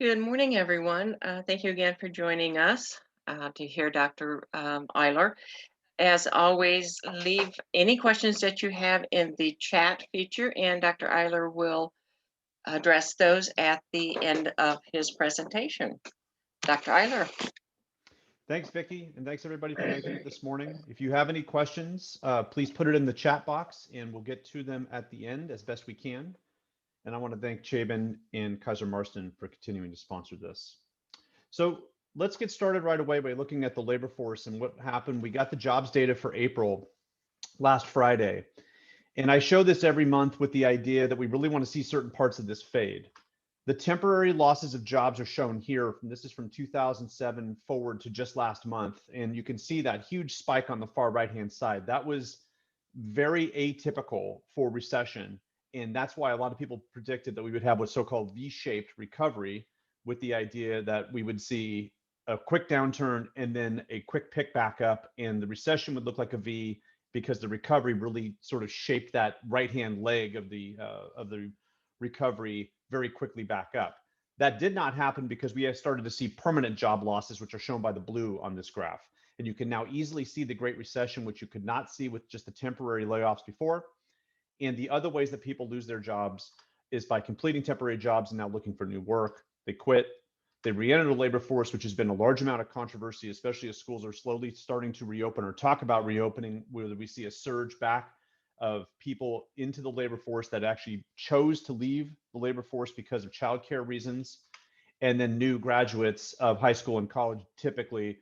Good morning, everyone. Thank you again for joining us to hear Dr. Eiler. As always, leave any questions that you have in the chat feature, and Dr. Eiler will address those at the end of his presentation. Dr. Eiler. Thanks, Vicki, and thanks everybody for making it this morning. If you have any questions, please put it in the chat box and we'll get to them at the end as best we can. And I want to thank Chabin and Kaiser Marston for continuing to sponsor this. So let's get started right away by looking at the labor force and what happened. We got the jobs data for April last Friday. And I show this every month with the idea that we really want to see certain parts of this fade. The temporary losses of jobs are shown here. This is from 2007 forward to just last month. And you can see that huge spike on the far right-hand side. That was very atypical for recession. And that's why a lot of people predicted that we would have what's so-called V-shaped recovery, with the idea that we would see a quick downturn and then a quick pick back up, and the recession would look like a V because the recovery really sort of shaped that right-hand leg of the recovery very quickly back up. That did not happen because we have started to see permanent job losses, which are shown by the blue on this graph. And you can now easily see the Great Recession, which you could not see with just the temporary layoffs before. And the other ways that people lose their jobs is by completing temporary jobs and now looking for new work. They quit, they re-enter the labor force, which has been a large amount of controversy, especially as schools are slowly starting to reopen or talk about reopening, where we see a surge back of people into the labor force that actually chose to leave the labor force because of childcare reasons, and then new graduates of high school and college, typically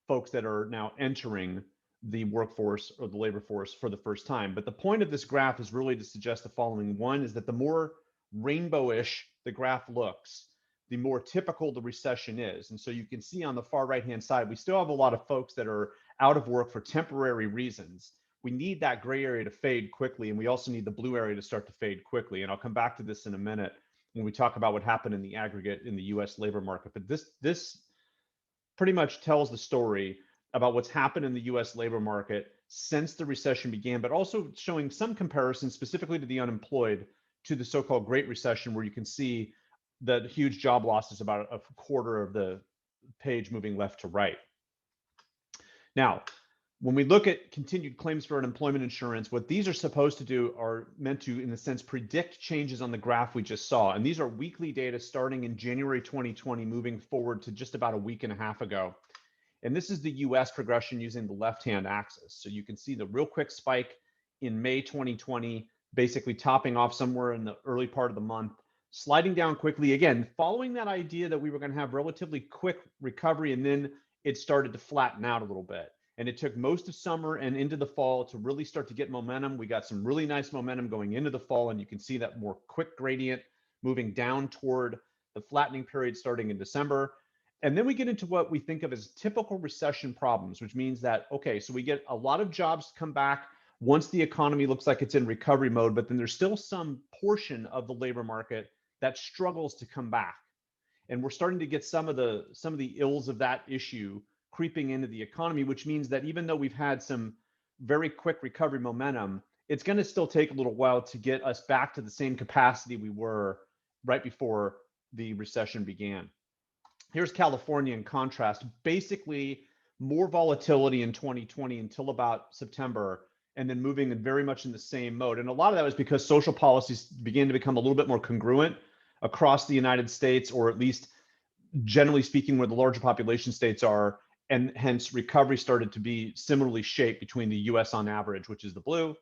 folks that are now entering the workforce or the labor force for the first time. But the point of this graph is really to suggest the following. One is that the more rainbowish the graph looks, the more typical the recession is. And so you can see on the far right-hand side, we still have a lot of folks that are out of work for temporary reasons. We need that gray area to fade quickly, and we also need the blue area to start to fade quickly. And I'll come back to this in a minute when we talk about what happened in the aggregate in the US labor market. But this pretty much tells the story about what's happened in the US labor market since the recession began, but also showing some comparisons specifically to the unemployed to the so-called Great Recession, where you can see the huge job losses, about a quarter of the page moving left to right. Now, when we look at continued claims for unemployment insurance, what these are supposed to do are meant to, in a sense, predict changes on the graph we just saw. And these are weekly data starting in January 2020, moving forward to just about a week and a half ago. And this is the US progression using the left-hand axis. So you can see the real quick spike in May 2020, basically topping off somewhere in the early part of the month, sliding down quickly, again, following that idea that we were going to have relatively quick recovery, and then it started to flatten out a little bit. And it took most of summer and into the fall to really start to get momentum. We got some really nice momentum going into the fall, and you can see that more quick gradient moving down toward the flattening period starting in December. And then we get into what we think of as typical recession problems, which means that, okay, so we get a lot of jobs come back once the economy looks like it's in recovery mode, but then there's still some portion of the labor market that struggles to come back. And we're starting to get some of the ills of that issue creeping into the economy, which means that even though we've had some very quick recovery momentum, it's going to still take a little while to get us back to the same capacity we were right before the recession began. Here's California in contrast, basically more volatility in 2020 until about September, and then moving in very much in the same mode. And a lot of that was because social policies began to become a little bit more congruent across the United States, or at least generally speaking, where the larger population states are, and hence recovery started to be similarly shaped between the US on average, which is the blue,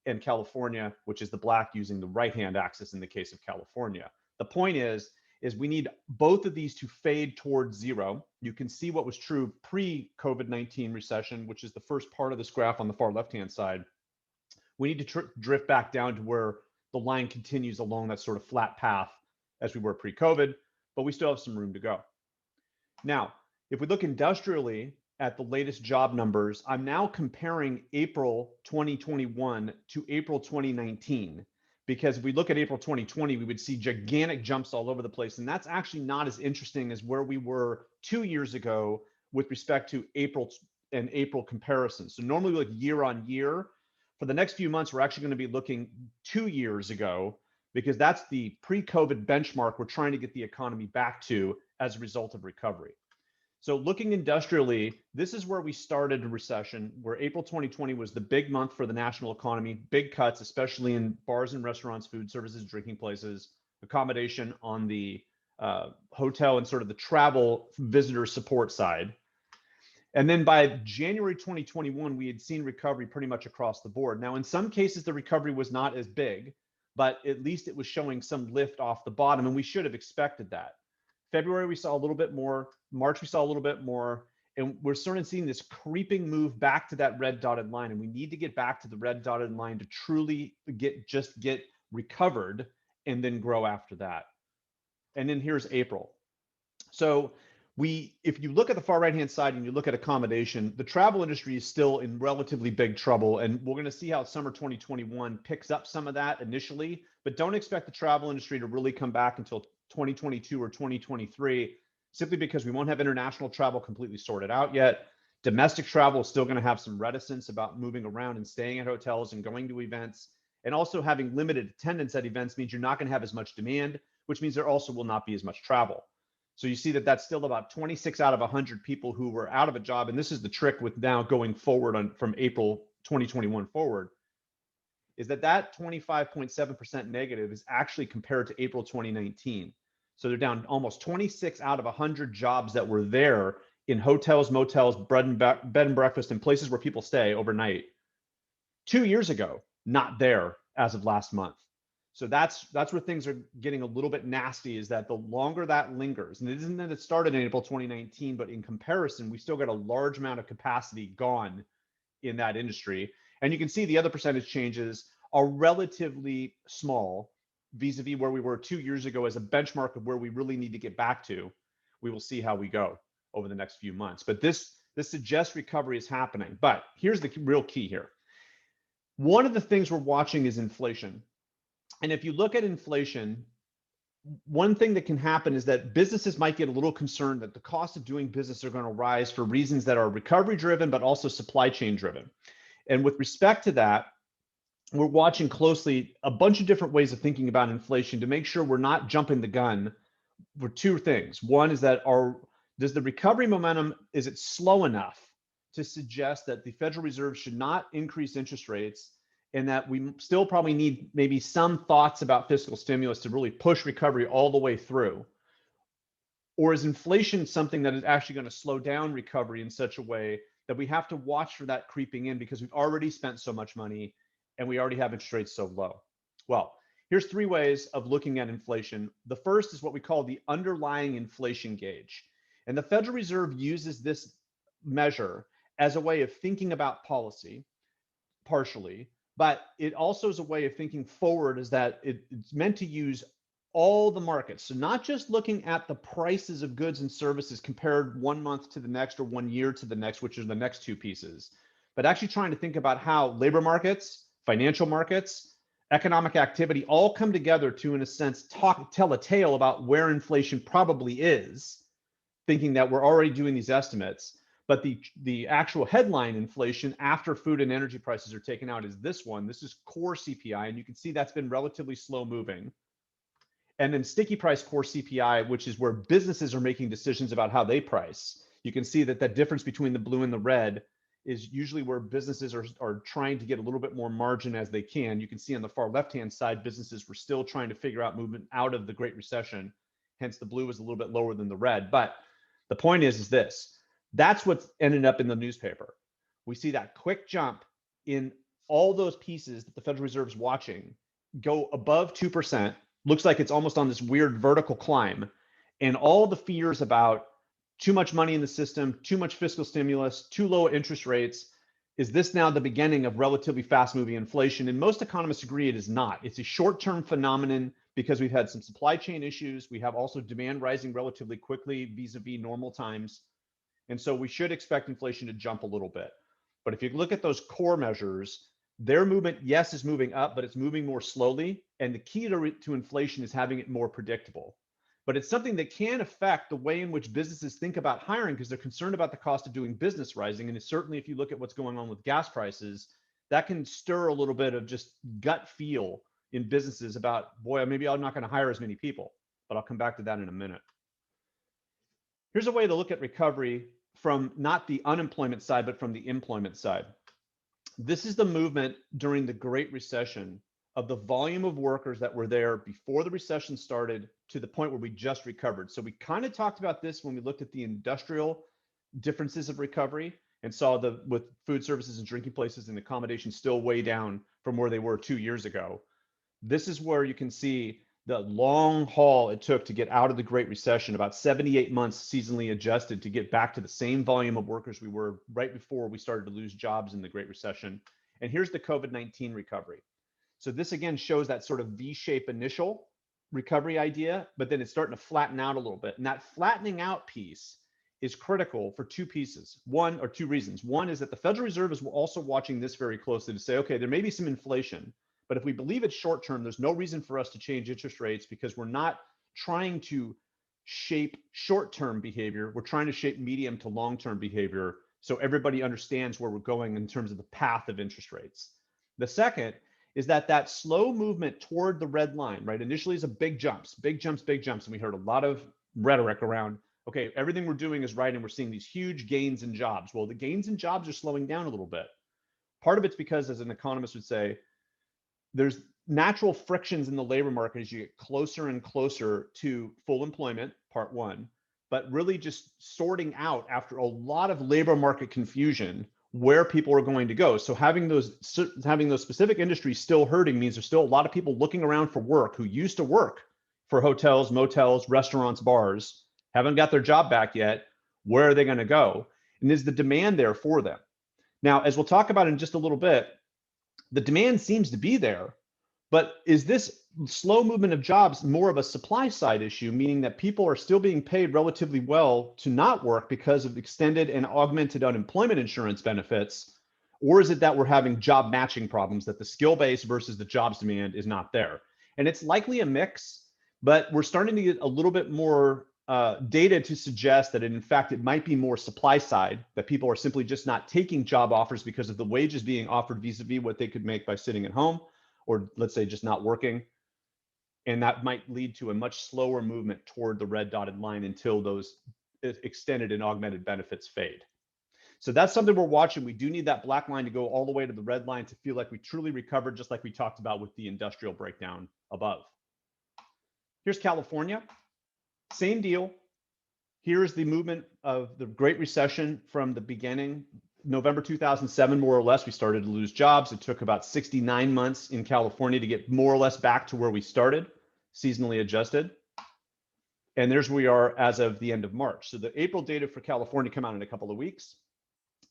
and California, which is the black, using the right-hand axis in the case of California. The point is we need both of these to fade towards zero. You can see what was true pre-COVID-19 recession, which is the first part of this graph on the far left-hand side. We need to drift back down to where the line continues along that sort of flat path as we were pre-COVID, but we still have some room to go. Now, if we look industrially at the latest job numbers, I'm now comparing April 2021 to April 2019. Because if we look at April 2020, we would see gigantic jumps all over the place. And that's actually not as interesting as where we were 2 years ago with respect to April and April comparisons. So normally we look year on year. For the next few months, we're actually going to be looking 2 years ago, because that's the pre-COVID benchmark we're trying to get the economy back to as a result of recovery. So looking industrially, this is where we started a recession, where April 2020 was the big month for the national economy, big cuts, especially in bars and restaurants, food services, drinking places, accommodation on the hotel and sort of the travel visitor support side. And then by January 2021, we had seen recovery pretty much across the board. Now, in some cases, the recovery was not as big, but at least it was showing some lift off the bottom, and we should have expected that. February, we saw a little bit more. March, we saw a little bit more. And we're sort of seeing this creeping move back to that red dotted line. And we need to get back to the red dotted line to truly get recovered and then grow after that. And then here's April. So if you look at the far right-hand side and you look at accommodation, the travel industry is still in relatively big trouble. And we're going to see how summer 2021 picks up some of that initially, but don't expect the travel industry to really come back until 2022 or 2023, simply because we won't have international travel completely sorted out yet. Domestic travel is still going to have some reticence about moving around and staying at hotels and going to events. And also having limited attendance at events means you're not going to have as much demand, which means there also will not be as much travel. So you see that that's still about 26 out of 100 people who were out of a job. And this is the trick with now going forward from April 2021 forward, is that 25.7% negative is actually compared to April 2019. So they're down almost 26 out of 100 jobs that were there in hotels, motels, bed and breakfast, and places where people stay overnight 2 years ago, not there as of last month. So that's where things are getting a little bit nasty, is that the longer that lingers, and it isn't that it started in April 2019, but in comparison, we still got a large amount of capacity gone in that industry. And you can see the other percentage changes are relatively small vis-a-vis where we were 2 years ago as a benchmark of where we really need to get back to. We will see how we go over the next few months. But this suggests recovery is happening. But here's the real key here. One of the things we're watching is inflation. And if you look at inflation, one thing that can happen is that businesses might get a little concerned that the cost of doing business are going to rise for reasons that are recovery driven, but also supply chain driven. And with respect to that, we're watching closely a bunch of different ways of thinking about inflation to make sure we're not jumping the gun for two things. One is that does the recovery momentum, is it slow enough to suggest that the Federal Reserve should not increase interest rates, and that we still probably need maybe some thoughts about fiscal stimulus to really push recovery all the way through? Or is inflation something that is actually going to slow down recovery in such a way that we have to watch for that creeping in because we've already spent so much money and we already have interest rates so low? Well, here's three ways of looking at inflation. The first is what we call the underlying inflation gauge. And the Federal Reserve uses this measure as a way of thinking about policy, partially, but it also is a way of thinking forward, is that it's meant to use all the markets. So not just looking at the prices of goods and services compared 1 month to the next or 1 year to the next, which are the next two pieces, but actually trying to think about how labor markets, financial markets, economic activity all come together to, in a sense, tell a tale about where inflation probably is, thinking that we're already doing these estimates. But the actual headline inflation after food and energy prices are taken out is this one. This is core CPI, and you can see that's been relatively slow moving. And then sticky price core CPI, which is where businesses are making decisions about how they price. You can see that that difference between the blue and the red is usually where businesses are trying to get a little bit more margin as they can. You can see on the far left-hand side, businesses were still trying to figure out movement out of the Great Recession. Hence, the blue is a little bit lower than the red. But the point is this. That's what's ended up in the newspaper. We see that quick jump in all those pieces that the Federal Reserve is watching go above 2%. Looks like it's almost on this weird vertical climb. And all the fears about too much money in the system, too much fiscal stimulus, too low interest rates. Is this now the beginning of relatively fast moving inflation? And most economists agree it is not. It's a short-term phenomenon because we've had some supply chain issues. We have also demand rising relatively quickly vis-a-vis normal times. And so we should expect inflation to jump a little bit. But if you look at those core measures, their movement, yes, is moving up, but it's moving more slowly. And the key to inflation is having it more predictable. But it's something that can affect the way in which businesses think about hiring because they're concerned about the cost of doing business rising. And certainly if you look at what's going on with gas prices, that can stir a little bit of just gut feel in businesses about, boy, maybe I'm not going to hire as many people, but I'll come back to that in a minute. Here's a way to look at recovery from not the unemployment side, but from the employment side. This is the movement during the Great Recession of the volume of workers that were there before the recession started to the point where we just recovered. So we kind of talked about this when we looked at the industrial differences of recovery and saw with food services and drinking places and accommodation still way down from where they were 2 years ago. This is where you can see the long haul it took to get out of the Great Recession, about 78 months seasonally adjusted to get back to the same volume of workers we were right before we started to lose jobs in the Great Recession. And here's the COVID-19 recovery. So this again shows that sort of V-shape initial recovery idea, but then it's starting to flatten out a little bit. And that flattening out piece is critical for two reasons. One is that the Federal Reserve is also watching this very closely to say, okay, there may be some inflation, but if we believe it's short term, there's no reason for us to change interest rates because we're not trying to shape short-term behavior. We're trying to shape medium to long-term behavior so everybody understands where we're going in terms of the path of interest rates. The second is that slow movement toward the red line, right? Initially is a big jumps. And we heard a lot of rhetoric around, okay, everything we're doing is right and we're seeing these huge gains in jobs. Well, the gains in jobs are slowing down a little bit. Part of it's because, as an economist would say, there's natural frictions in the labor market as you get closer and closer to full employment, part one, but really just sorting out after a lot of labor market confusion where people are going to go. So having those specific industries still hurting means there's still a lot of people looking around for work who used to work for hotels, motels, restaurants, bars, haven't got their job back yet. Where are they going to go? And is the demand there for them? Now, as we'll talk about in just a little bit, the demand seems to be there, but is this slow movement of jobs more of a supply side issue, meaning that people are still being paid relatively well to not work because of extended and augmented unemployment insurance benefits? Or is it that we're having job matching problems, that the skill base versus the jobs demand is not there? And it's likely a mix, but we're starting to get a little bit more data to suggest that in fact it might be more supply side, that people are simply just not taking job offers because of the wages being offered vis-a-vis what they could make by sitting at home, or let's say just not working. And that might lead to a much slower movement toward the red dotted line until those extended and augmented benefits fade. So that's something we're watching. We do need that black line to go all the way to the red line to feel like we truly recovered, just like we talked about with the industrial breakdown above. Here's California. Same deal. Here's the movement of the Great Recession from the beginning. November 2007, more or less, we started to lose jobs. It took about 69 months in California to get more or less back to where we started, seasonally adjusted. And there's where we are as of the end of March. So the April data for California come out in a couple of weeks.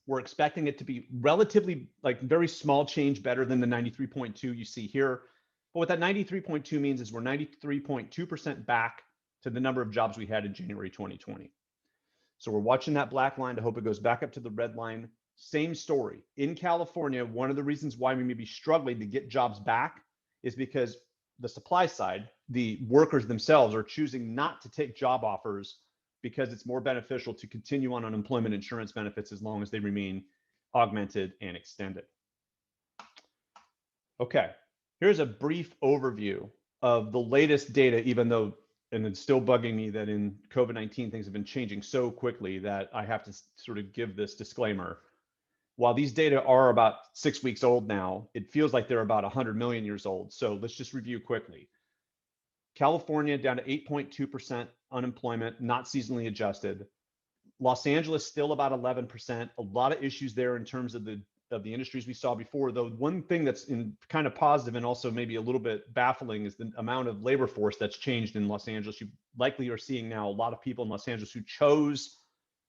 We're expecting it to be relatively, like, very small change better than the 93.2 you see here. But what that 93.2 means is we're 93.2% back to the number of jobs we had in January 2020. So we're watching that black line to hope it goes back up to the red line. Same story. In California, one of the reasons why we may be struggling to get jobs back is because the supply side, the workers themselves, are choosing not to take job offers because it's more beneficial to continue on unemployment insurance benefits as long as they remain augmented and extended. Okay, here's a brief overview of the latest data, even though, and it's still bugging me that in COVID-19 things have been changing so quickly that I have to sort of give this disclaimer. While these data are about 6 weeks old now, it feels like they're about 100 million years old. So let's just review quickly. California down to 8.2% unemployment, not seasonally adjusted. Los Angeles still about 11%. A lot of issues there in terms of the industries we saw before, though one thing that's in kind of positive and also maybe a little bit baffling is the amount of labor force that's changed in Los Angeles. You likely are seeing now a lot of people in Los Angeles who chose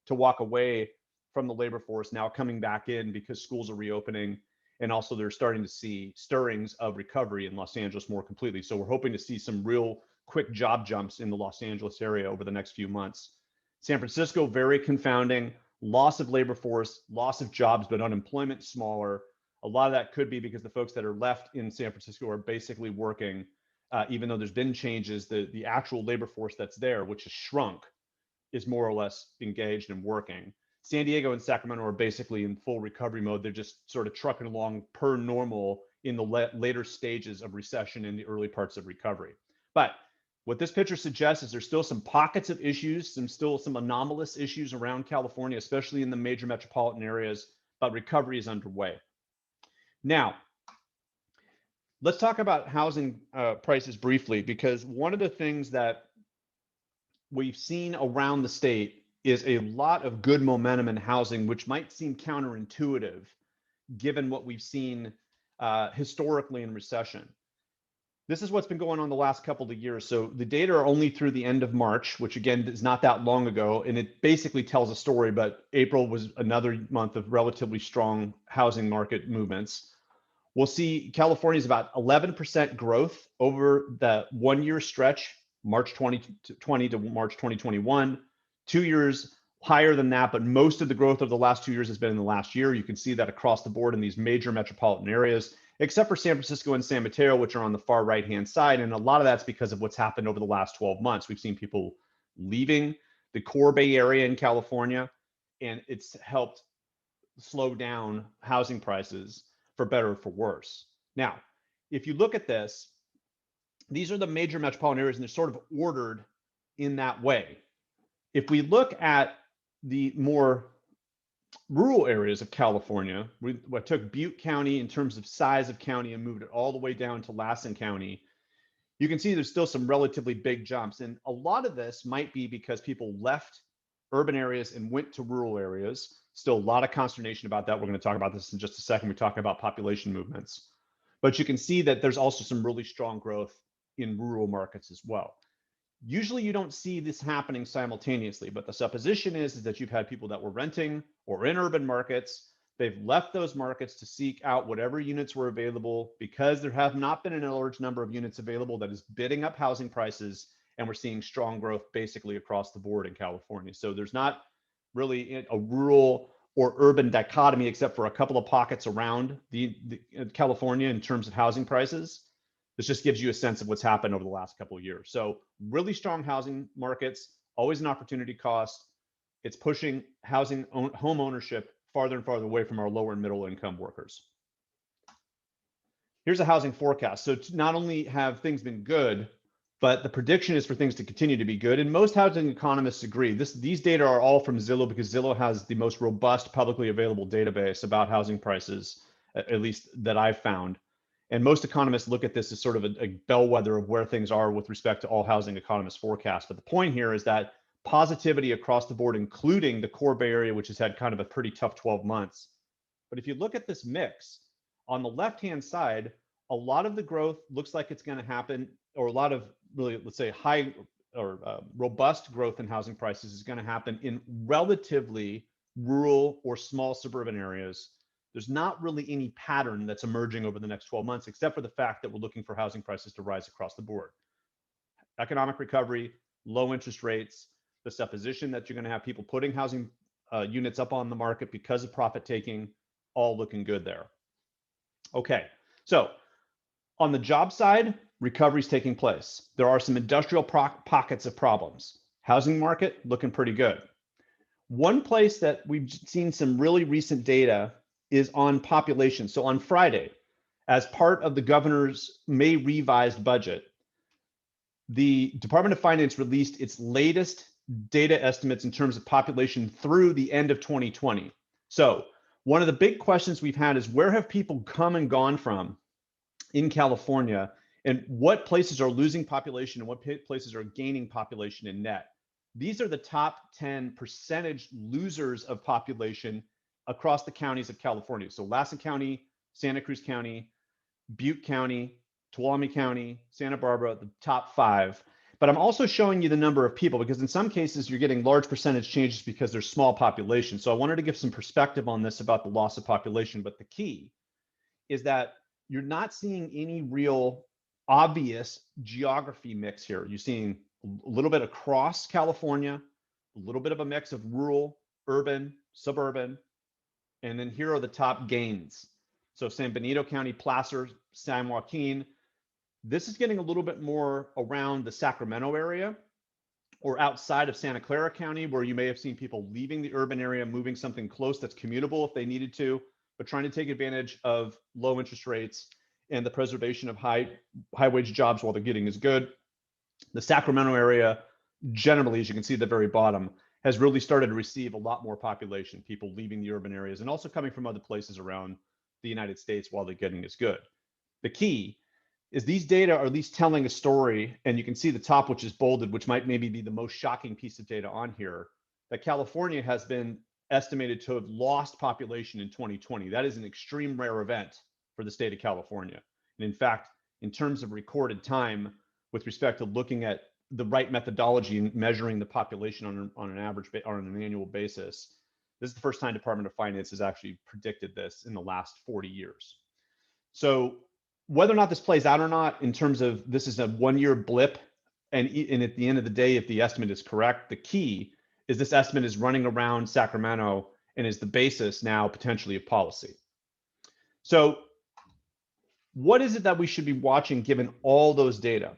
to walk away from the labor force now coming back in because schools are reopening, and also they're starting to see stirrings of recovery in Los Angeles more completely. So we're hoping to see some real quick job jumps in the Los Angeles area over the next few months. San Francisco, very confounding. Loss of labor force, loss of jobs, but unemployment smaller. A lot of that could be because the folks that are left in San Francisco are basically working, even though there's been changes, the actual labor force that's there, which has shrunk, is more or less engaged and working. San Diego and Sacramento are basically in full recovery mode. They're just sort of trucking along per normal in the later stages of recession and the early parts of recovery. But what this picture suggests is there's still some pockets of issues, still some anomalous issues around California, especially in the major metropolitan areas, but recovery is underway. Now, let's talk about housing prices briefly, because one of the things that we've seen around the state is a lot of good momentum in housing, which might seem counterintuitive given what we've seen historically in recession. This is what's been going on the last couple of years. So the data are only through the end of March, which again is not that long ago, and it basically tells a story, but April was another month of relatively strong housing market movements. We'll see California's about 11% growth over the 1 year stretch, March 2020 to March 2021. 2 years higher than that, but most of the growth of the last 2 years has been in the last year. You can see that across the board in these major metropolitan areas, except for San Francisco and San Mateo, which are on the far right-hand side. And a lot of that's because of what's happened over the last 12 months. We've seen people leaving the core Bay Area in California, and it's helped slow down housing prices for better or for worse. Now, if you look at this, these are the major metropolitan areas, and they're sort of ordered in that way. If we look at the more rural areas of California, we took Butte County in terms of size of county and moved it all the way down to Lassen County. You can see there's still some relatively big jumps. And a lot of this might be because people left urban areas and went to rural areas. Still a lot of consternation about that. We're going to talk about this in just a second. We talk about population movements. But you can see that there's also some really strong growth in rural markets as well. Usually you don't see this happening simultaneously, but the supposition is that you've had people that were renting or in urban markets. They've left those markets to seek out whatever units were available because there have not been a large number of units available that is bidding up housing prices. And we're seeing strong growth basically across the board in California. So there's not really a rural or urban dichotomy, except for a couple of pockets around the California in terms of housing prices. This just gives you a sense of what's happened over the last couple of years. So really strong housing markets, always an opportunity cost. It's pushing home ownership farther and farther away from our lower and middle income workers. Here's a housing forecast. So not only have things been good, but the prediction is for things to continue to be good. And most housing economists agree. These data are all from Zillow, because Zillow has the most robust publicly available database about housing prices, at least that I've found. And most economists look at this as sort of a bellwether of where things are with respect to all housing economists' forecasts. But the point here is that positivity across the board, including the core Bay Area, which has had kind of a pretty tough 12 months. But if you look at this mix, on the left-hand side, a lot of the growth looks like it's going to happen, or a lot of really, let's say, high or robust growth in housing prices is going to happen in relatively rural or small suburban areas. There's not really any pattern that's emerging over the next 12 months, except for the fact that we're looking for housing prices to rise across the board. Economic recovery, low interest rates, the supposition that you're going to have people putting housing units up on the market because of profit taking, all looking good there. Okay, so on the job side, recovery is taking place. There are some industrial pockets of problems. Housing market looking pretty good. One place that we've seen some really recent data is on population. So on Friday, as part of the governor's May revised budget, the Department of Finance released its latest data estimates in terms of population through the end of 2020. So one of the big questions we've had is, where have people come and gone from in California, and what places are losing population and what places are gaining population in net? These are the top 10 percentage losers of population across the counties of California. So Lassen County, Santa Cruz County, Butte County, Tuolumne County, Santa Barbara, the top 5. But I'm also showing you the number of people, because in some cases you're getting large percentage changes because there's small population. So I wanted to give some perspective on this about the loss of population. But the key is that you're not seeing any real obvious geography mix here. You're seeing a little bit across California, a little bit of a mix of rural, urban, suburban, and then here are the top gains. So San Benito County, Placer, San Joaquin. This is getting a little bit more around the Sacramento area or outside of Santa Clara County, where you may have seen people leaving the urban area, moving something close that's commutable if they needed to, but trying to take advantage of low interest rates and the preservation of high wage jobs while the getting is good. The Sacramento area, generally, as you can see at the very bottom, has really started to receive a lot more population, people leaving the urban areas and also coming from other places around the United States while the getting is good. The key is these data are at least telling a story, and you can see the top, which is bolded, which might maybe be the most shocking piece of data on here, that California has been estimated to have lost population in 2020. That is an extreme rare event for the state of California. And in fact, in terms of recorded time, with respect to looking at the right methodology and measuring the population on an average or on an annual basis, this is the first time Department of Finance has actually predicted this in the last 40 years. So whether or not this plays out or not, in terms of this is a 1-year blip, and at the end of the day, if the estimate is correct, the key is this estimate is running around Sacramento and is the basis now potentially of policy. So what is it that we should be watching given all those data?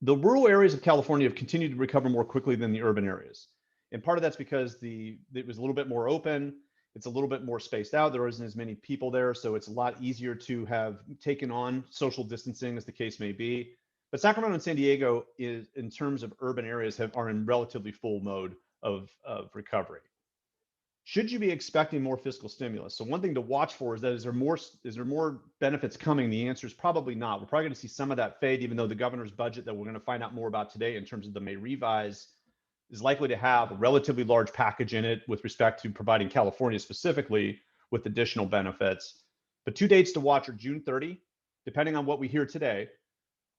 The rural areas of California have continued to recover more quickly than the urban areas. And part of that's because it was a little bit more open. It's a little bit more spaced out. There isn't as many people there. So it's a lot easier to have taken on social distancing, as the case may be. But Sacramento and San Diego, is, in terms of urban areas, are in relatively full mode of recovery. Should you be expecting more fiscal stimulus? So one thing to watch for is that is there more benefits coming? The answer is probably not. We're probably going to see some of that fade, even though the governor's budget that we're going to find out more about today in terms of the May revise is likely to have a relatively large package in it with respect to providing California specifically with additional benefits. But 2 dates to watch are June 30, depending on what we hear today.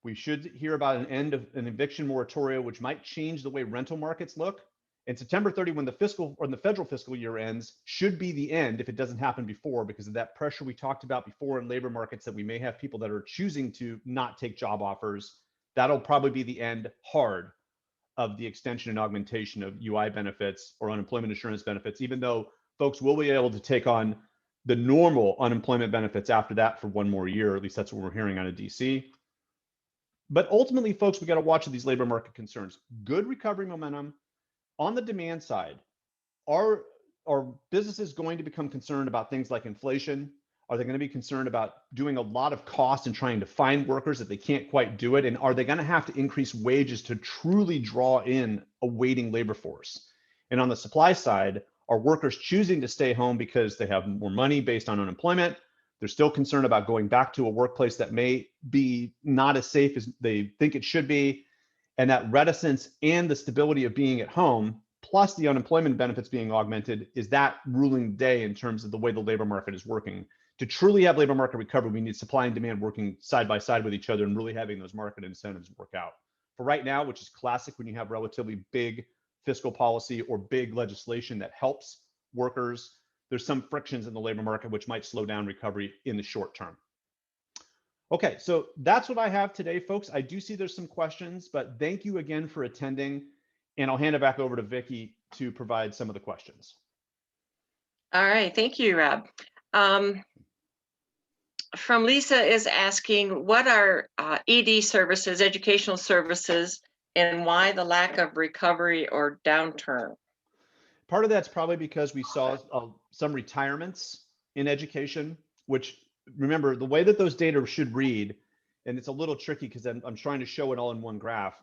We should hear about an end of an eviction moratorium, which might change the way rental markets look. And September 30, when the federal fiscal year ends, should be the end if it doesn't happen before, because of that pressure we talked about before in labor markets, that we may have people that are choosing to not take job offers. That'll probably be the end hard of the extension and augmentation of UI benefits or unemployment insurance benefits, even though folks will be able to take on the normal unemployment benefits after that for 1 more year. At least that's what we're hearing out of DC. But ultimately, folks, we got to watch these labor market concerns. Good recovery momentum. On the demand side, are businesses going to become concerned about things like inflation? Are they going to be concerned about doing a lot of cost and trying to find workers if they can't quite do it? And are they going to have to increase wages to truly draw in a waiting labor force? And on the supply side, are workers choosing to stay home because they have more money based on unemployment? They're still concerned about going back to a workplace that may be not as safe as they think it should be. And that reticence and the stability of being at home, plus the unemployment benefits being augmented, is that ruling day in terms of the way the labor market is working. To truly have labor market recovery, we need supply and demand working side by side with each other and really having those market incentives work out. For right now, which is classic when you have relatively big fiscal policy or big legislation that helps workers, there's some frictions in the labor market which might slow down recovery in the short term. Okay, so that's what I have today, folks. I do see there's some questions, but thank you again for attending. And I'll hand it back over to Vicki to provide some of the questions. All right, thank you, Rob. From Lisa is asking, what are ED services, educational services, and why the lack of recovery or downturn? Part of that's probably because we saw some retirements in education, which, remember, the way that those data should read, and it's a little tricky because I'm trying to show it all in one graph,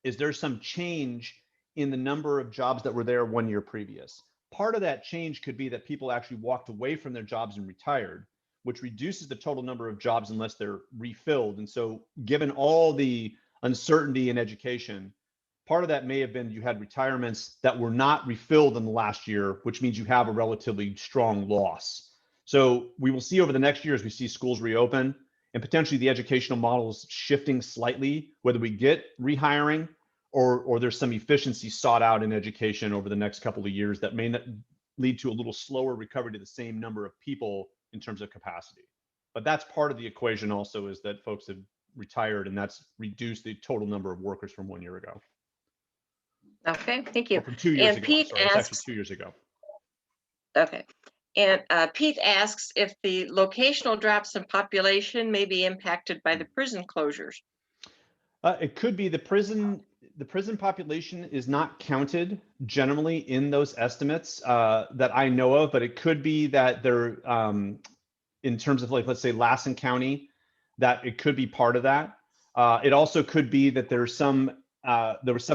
is there's some change in the number of jobs that were there 1 year previous. Part of that change could be that people actually walked away from their jobs and retired, which reduces the total number of jobs unless they're refilled. And so given all the uncertainty in education, part of that may have been you had retirements that were not refilled in the last year, which means you have a relatively strong loss. So we will see over the next year as we see schools reopen and potentially the educational models shifting slightly, whether we get rehiring or there's some efficiency sought out in education over the next couple of years that may not lead to a little slower recovery to the same number of people in terms of capacity. But that's part of the equation also, is that folks have retired and that's reduced the total number of workers from 1 year ago. Okay, thank you. Or from 2 years and ago. Pete Sorry, asks, it's actually 2 years ago. Okay. And Pete asks if the locational drops in population may be impacted by the prison closures. It could be. The prison population is not counted generally in those estimates that I know of, but it could be that in terms of like, let's say Lassen County, that it could be part of that. It also could be that there was some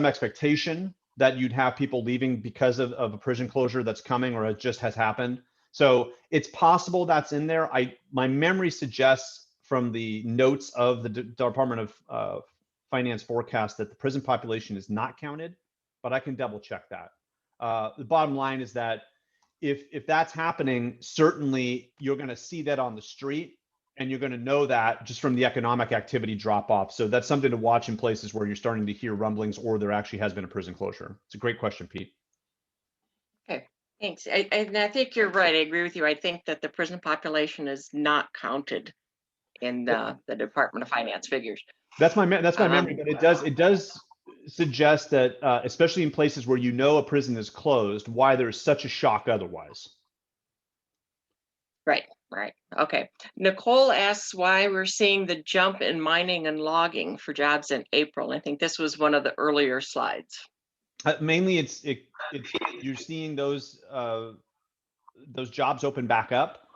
expectation that you'd have people leaving because of a prison closure that's coming, or it just has happened. So it's possible that's in there. My memory suggests from the notes of the Department of Finance forecast that the prison population is not counted, but I can double check that. The bottom line is that if that's happening, certainly you're going to see that on the street, and you're going to know that just from the economic activity drop off. So that's something to watch in places where you're starting to hear rumblings or there actually has been a prison closure. It's a great question, Pete. Okay, thanks. And I think you're right. I agree with you. I think that the prison population is not counted in the Department of Finance figures. That's my memory, Um, but it does suggest that especially in places where you know a prison is closed, why there's such a shock otherwise. right, right. Okay. Nicole asks why we're seeing the jump in mining and logging for jobs in April. I think this was one of the earlier slides. Mainly, it's you're seeing those jobs open back up,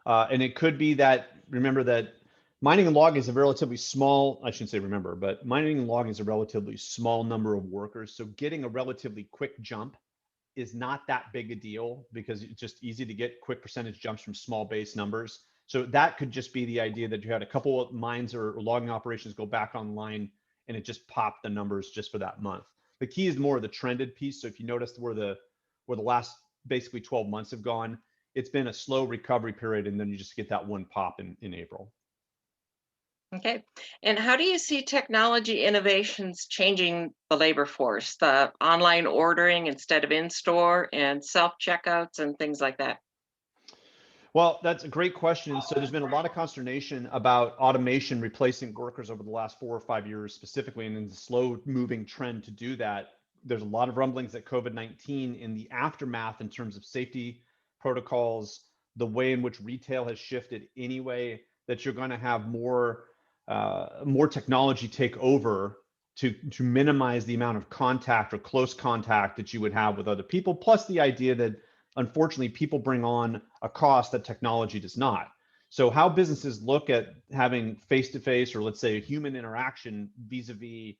and it could be that, remember that mining and logging is a relatively small, I shouldn't say remember, but mining and logging is a relatively small number of workers. So getting a relatively quick jump is not that big a deal because it's just easy to get quick percentage jumps from small base numbers. So that could just be the idea that you had a couple of mines or logging operations go back online and it just popped the numbers just for that month. The key is more the trended piece. So if you notice where the last basically 12 months have gone, it's been a slow recovery period, and then you just get that one pop in April. Okay. And how do you see technology innovations changing the labor force, the online ordering instead of in store and self checkouts and things like that? Well, that's a great question. So there's been a lot of consternation about automation replacing workers over the last 4 or 5 years specifically, and in the slow moving trend to do that. There's a lot of rumblings that COVID-19 in the aftermath in terms of safety protocols, the way in which retail has shifted anyway, that you're going to have more technology take over to minimize the amount of contact or close contact that you would have with other people, plus the idea that unfortunately people bring on a cost that technology does not. So how businesses look at having face-to-face, or let's say a human interaction, vis-a-vis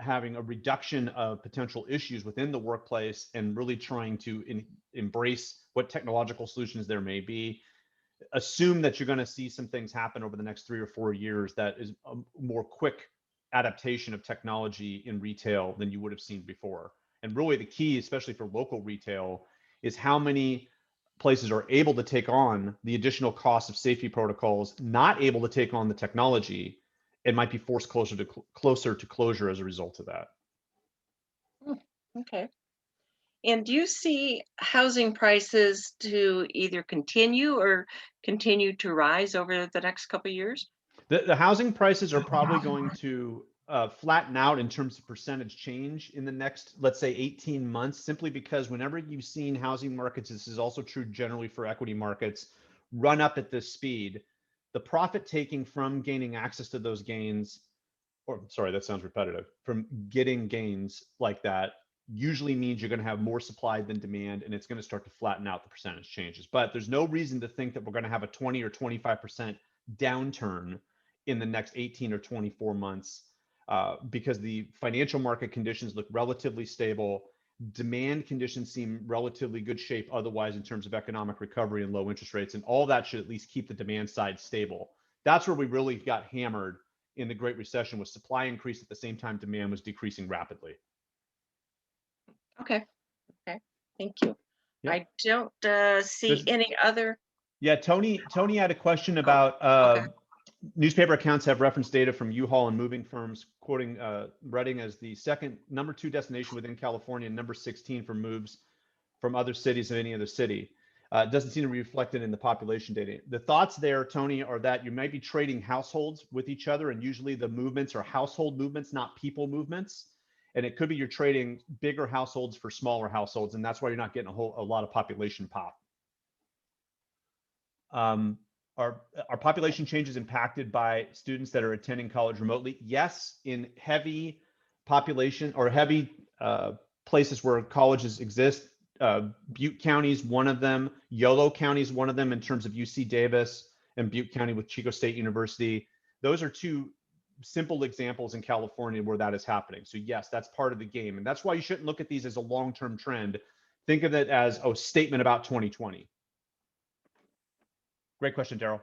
having a reduction of potential issues within the workplace and really trying to embrace what technological solutions there may be, assume that you're going to see some things happen over the next 3 or 4 years that is a more quick adaptation of technology in retail than you would have seen before. And really the key, especially for local retail, is how many places are able to take on the additional cost of safety protocols, not able to take on the technology, and might be forced closer to closure as a result of that. Hmm, okay. And do you see housing prices to either continue or continue to rise over the next couple of years? The housing prices are probably going to flatten out in terms of percentage change in the next, let's say, 18 months, simply because whenever you've seen housing markets, this is also true generally for equity markets, run up at this speed, the profit taking from gaining access to those gains, or sorry, that sounds repetitive, from getting gains like that usually means you're going to have more supply than demand, and it's going to start to flatten out the percentage changes. But there's no reason to think that we're going to have a 20 or 25% downturn in the next 18 or 24 months, because the financial market conditions look relatively stable. Demand conditions seem relatively good shape otherwise in terms of economic recovery and low interest rates, and all that should at least keep the demand side stable. That's where we really got hammered in the Great Recession, was supply increased at the same time demand was decreasing rapidly. Okay. Okay. Thank you. Yep. I don't see There's, any other. yeah, Tony had a question Oh, about okay. newspaper accounts have reference data from U-Haul and moving firms, quoting Reading as the number 2 destination within California, and number 16 for moves from other cities than any other city. It doesn't seem to be reflected in the population data. The thoughts there, Tony, are that you might be trading households with each other, and usually the movements are household movements, not people movements. And it could be you're trading bigger households for smaller households, and that's why you're not getting a lot of population pop. Are population changes impacted by students that are attending college remotely? Yes, in heavy population or heavy places where colleges exist. Butte County is one of them. Yolo County is one of them in terms of UC Davis. and Butte County with Chico State University. Those are two simple examples in California where that is happening. So yes, that's part of the game. And that's why you shouldn't look at these as a long-term trend. Think of it as a statement about 2020. Great question, Daryl.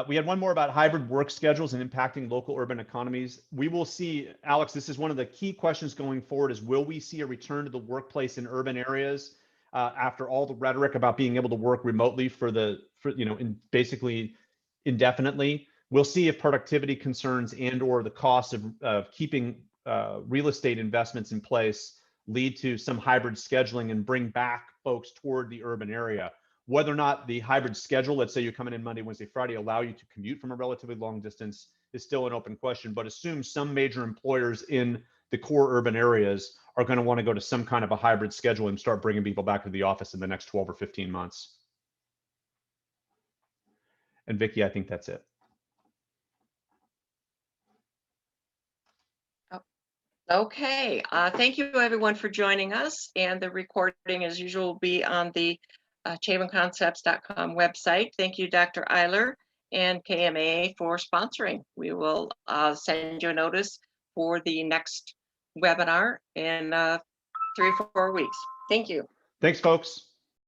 We had one more about hybrid work schedules and impacting local urban economies. We will see, Alex, this is one of the key questions going forward is, will we see a return to the workplace in urban areas after all the rhetoric about being able to work remotely basically indefinitely? We'll see if productivity concerns and or the cost of keeping real estate investments in place lead to some hybrid scheduling and bring back folks toward the urban area. Whether or not the hybrid schedule, let's say you're coming in Monday, Wednesday, Friday, allow you to commute from a relatively long distance is still an open question, but assume some major employers in the core urban areas are going to want to go to some kind of a hybrid schedule and start bringing people back to the office in the next 12 or 15 months. And Vicki, I think that's it. Okay, thank you everyone for joining us, and the recording as usual will be on the ChabenConcepts.com website. Thank you, Dr. Eiler and KMA for sponsoring. We will send you a notice for the next webinar in 3 or 4 weeks. Thank you. Thanks, folks.